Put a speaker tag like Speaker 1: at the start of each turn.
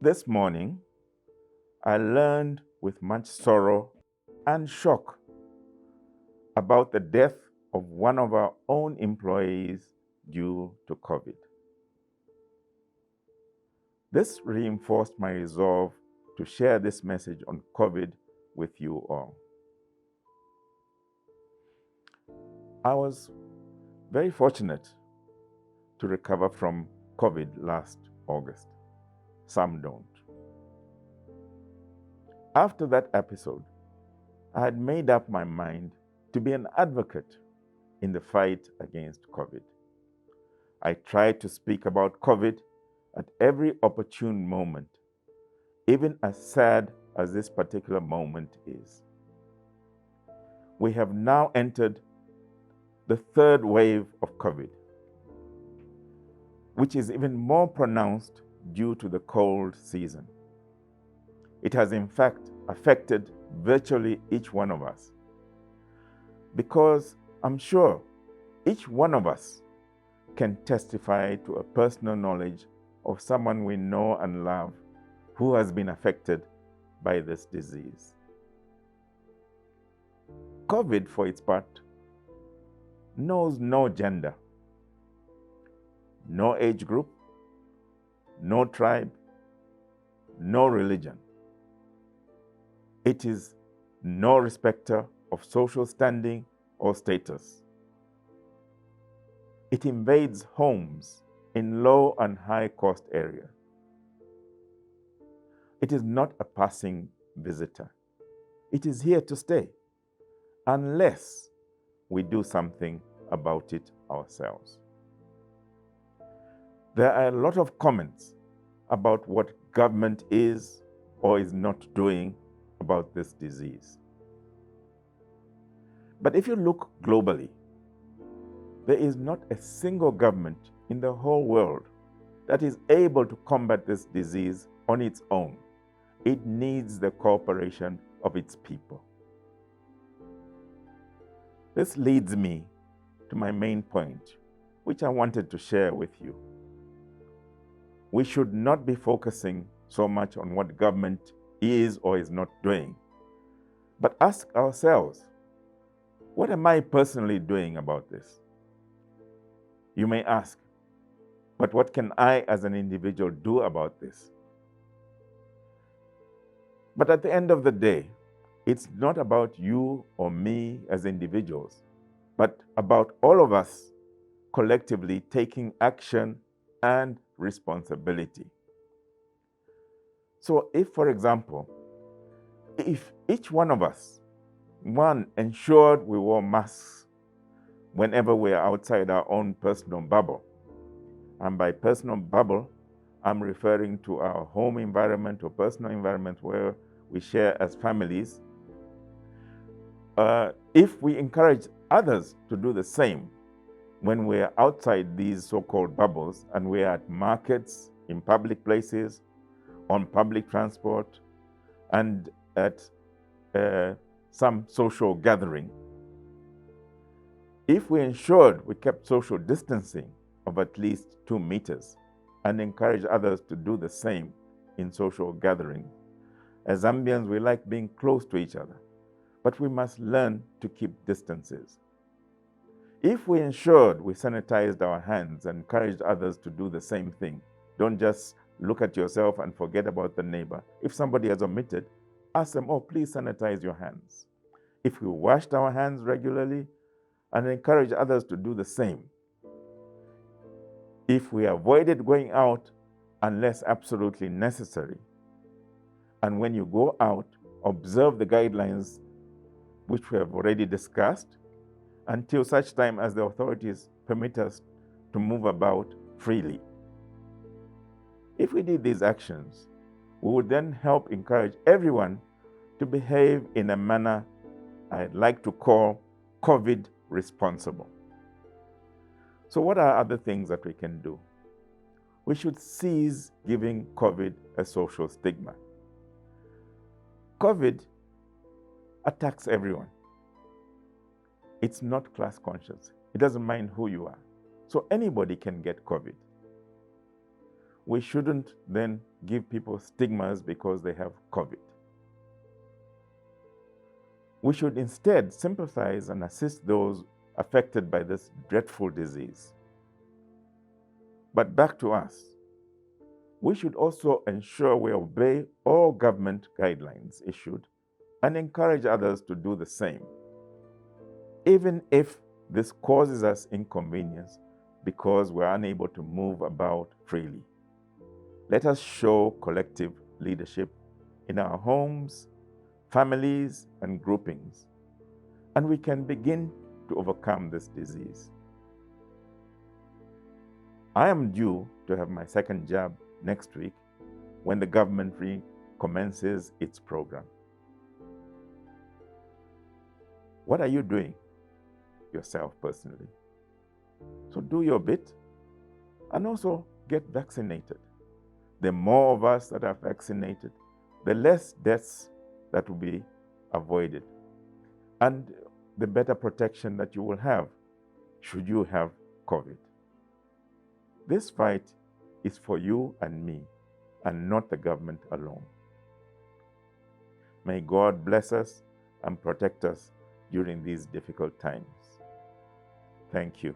Speaker 1: This morning, I learned with much sorrow and shock about the death of one of our own employees due to COVID. This reinforced my resolve to share this message on COVID with you all. I was very fortunate to recover from COVID last August. Some don't. After that episode, I had made up my mind to be an advocate in the fight against COVID. I tried to speak about COVID at every opportune moment, even as sad as this particular moment is. We have now entered the third wave of COVID, which is even more pronounced due to the cold season. It has in fact affected virtually each one of us, because I'm sure each one of us can testify to a personal knowledge of someone we know and love who has been affected by this disease. COVID, for its part, knows no gender, no age group, no tribe, no religion. It is no respecter of social standing or status. It invades homes in low and high cost areas. It is not a passing visitor. It is here to stay, unless we do something about it ourselves. There are a lot of comments about what government is or is not doing about this disease. But if you look globally, there is not a single government in the whole world that is able to combat this disease on its own. It needs the cooperation of its people. This leads me to my main point, which I wanted to share with you. We should not be focusing so much on what government is or is not doing, but ask ourselves, what am I personally doing about this? You may ask, but what can I as an individual do about this? But at the end of the day, it's not about you or me as individuals, but about all of us collectively taking action and responsibility. So if, for example, if each one of us, one, ensured we wore masks whenever we're outside our own personal bubble, and by personal bubble, I'm referring to our home environment or personal environment where we share as families. If we encourage others to do the same when we're outside these so-called bubbles and we're at markets, in public places, on public transport, and at some social gathering, if we ensured we kept social distancing of at least 2 meters and encourage others to do the same in social gatherings. As Zambians, we like being close to each other, but we must learn to keep distances. If we ensured we sanitized our hands and encouraged others to do the same thing, don't just look at yourself and forget about the neighbor. If somebody has omitted, ask them, oh, please sanitize your hands. If we washed our hands regularly and encourage others to do the same, if we avoided going out unless absolutely necessary, and when you go out, observe the guidelines which we have already discussed until such time as the authorities permit us to move about freely. If we did these actions, we would then help encourage everyone to behave in a manner I'd like to call COVID responsible. So what are other things that we can do? We should cease giving COVID a social stigma. COVID attacks everyone. It's not class conscious. It doesn't mind who you are. So anybody can get COVID. we shouldn't then give people stigmas because they have COVID. We should instead sympathize and assist those affected by this dreadful disease. But back to us. We should also ensure we obey all government guidelines issued and encourage others to do the same, even if this causes us inconvenience because we're unable to move about freely. Let us show collective leadership in our homes, families, and groupings, and we can begin to overcome this disease. I am due to have my second jab next week when the government recommences its program. What are you doing yourself personally? So do your bit and also get vaccinated. The more of us that are vaccinated, the less deaths that will be avoided, and the better protection that you will have should you have COVID. This fight is for you and me, and not the government alone. May God bless us and protect us during these difficult times. Thank you.